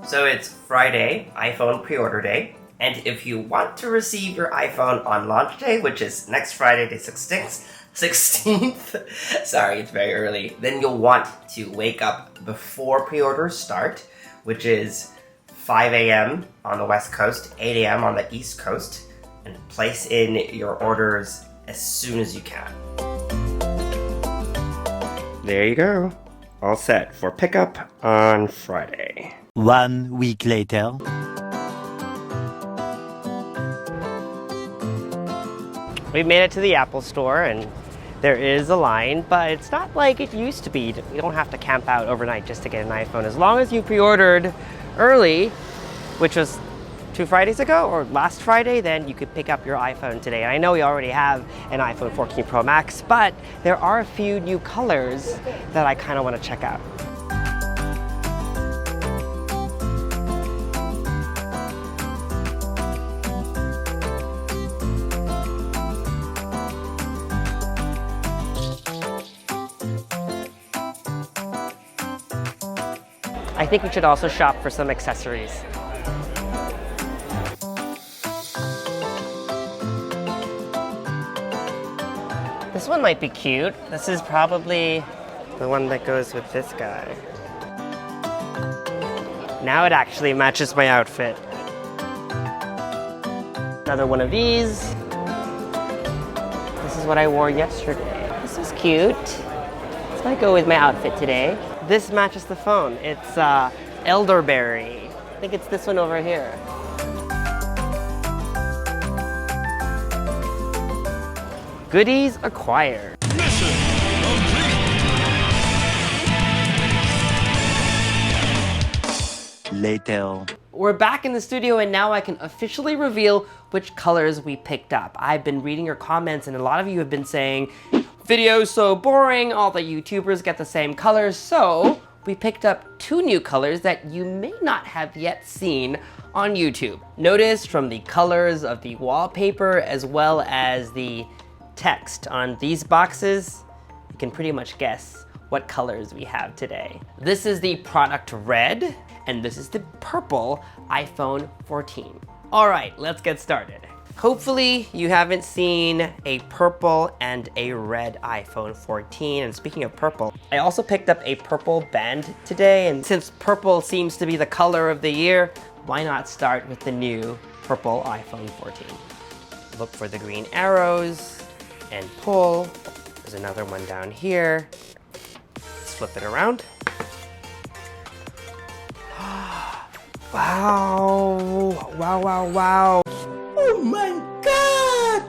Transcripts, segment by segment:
So it's Friday, iPhone pre-order day, and if you want to receive your iPhone on launch day, which is next Friday, the 16th, sorry, it's very early, then you'll want to wake up before pre-orders start, which is 5 a.m. on the West Coast, 8 a.m. on the East Coast, and place in your orders as soon as you can. There you go. All set for pickup on Friday. 1 week later. We made it to the Apple store and there is a line, but it's not like it used to be. You don't have to camp out overnight just to get an iPhone. As long as you pre-ordered early, which was 2 Fridays ago or last Friday, then you could pick up your iPhone today. And I know we already have an iPhone 14 Pro Max, but there are a few new colors that I kind of want to check out. I think we should also shop for some accessories. This one might be cute. This is probably the one that goes with this guy. Now it actually matches my outfit. Another one of these. This is what I wore yesterday. This is cute. This might go with my outfit today. This matches the phone. It's elderberry. I think it's this one over here. Goodies acquired. Mission complete. Later. We're back in the studio and now I can officially reveal which colors we picked up. I've been reading your comments and a lot of you have been saying, video's so boring, all the YouTubers get the same colors, so we picked up 2 new colors that you may not have yet seen on YouTube. Notice from the colors of the wallpaper as well as the text on these boxes, you can pretty much guess what colors we have today. This is the product red, and this is the purple iPhone 14. All right, let's get started. Hopefully you haven't seen a purple and a red iPhone 14. And speaking of purple, I also picked up a purple band today. And since purple seems to be the color of the year, why not start with the new purple iPhone 14? Look for the green arrows and pull. There's another one down here. Let's flip it around. Wow, wow, wow, wow. Oh my God!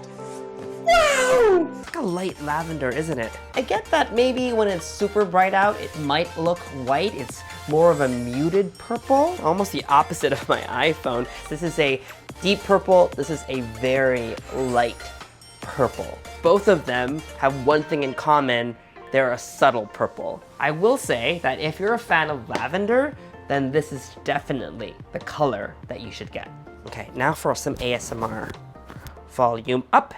Wow! It's like a light lavender, isn't it? I get that maybe when it's super bright out, it might look white. It's more of a muted purple, almost the opposite of my iPhone. This is a deep purple. This is a very light purple. Both of them have one thing in common. They're a subtle purple. I will say that if you're a fan of lavender, then this is definitely the color that you should get. Okay, now for some ASMR. Volume up.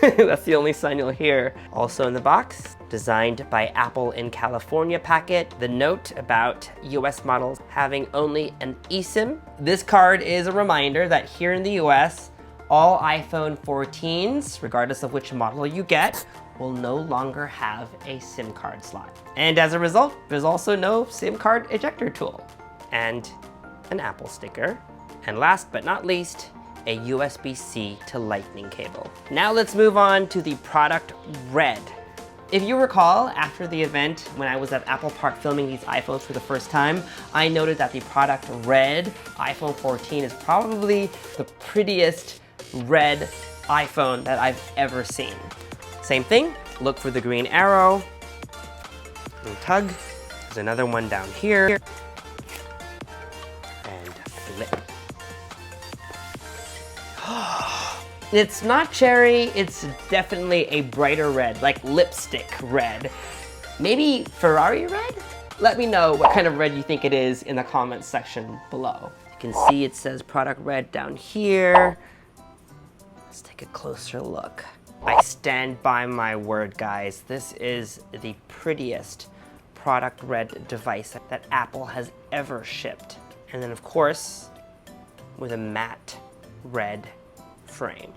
That's the only sign you'll hear. Also in the box, designed by Apple in California packet, the note about US models having only an eSIM. This card is a reminder that here in the US, all iPhone 14s, regardless of which model you get, will no longer have a SIM card slot. And as a result, there's also no SIM card ejector tool, and an Apple sticker. And last but not least, a USB-C to Lightning cable. Now let's move on to the product red. If you recall, after the event, when I was at Apple Park filming these iPhones for the first time, I noted that the product red iPhone 14 is probably the prettiest red iPhone that I've ever seen. Same thing, look for the green arrow, and tug. There's another one down here, and flip. It's not cherry, it's definitely a brighter red, like lipstick red. Maybe Ferrari red? Let me know what kind of red you think it is in the comments section below. You can see it says product red down here. Let's take a closer look. I stand by my word, guys. This is the prettiest product red device that Apple has ever shipped. And then of course, with a matte red frame.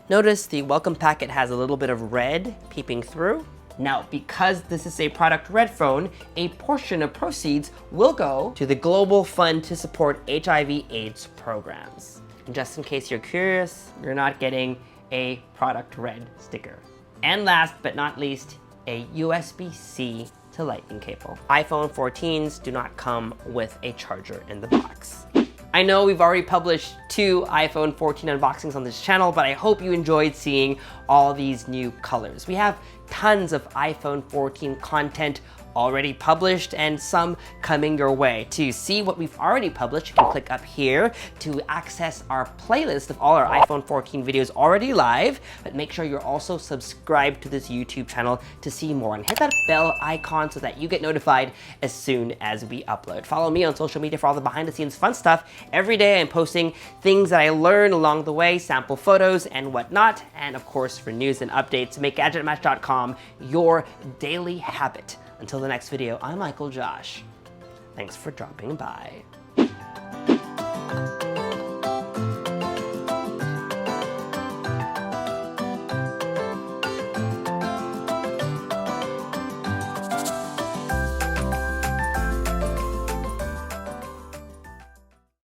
Notice the welcome packet has a little bit of red peeping through. Now, because this is a product red phone, a portion of proceeds will go to the Global Fund to support HIV/AIDS programs. And just in case you're curious, you're not getting a product red sticker. And last but not least, a USB-C to lightning cable. iPhone 14s do not come with a charger in the box. I know we've already published 2 iPhone 14 unboxings on this channel, but I hope you enjoyed seeing all these new colors. We have tons of iPhone 14 content already published and some coming your way. To see what we've already published, you can click up here to access our playlist of all our iPhone 14 videos already live, but make sure you're also subscribed to this YouTube channel to see more and hit that bell icon so that you get notified as soon as we upload. Follow me on social media for all the behind the scenes fun stuff. Every day I'm posting things that I learn along the way, sample photos and whatnot, and of course for news and updates, make GadgetMatch.com your daily habit. Until the next video, I'm Michael Josh. Thanks for dropping by.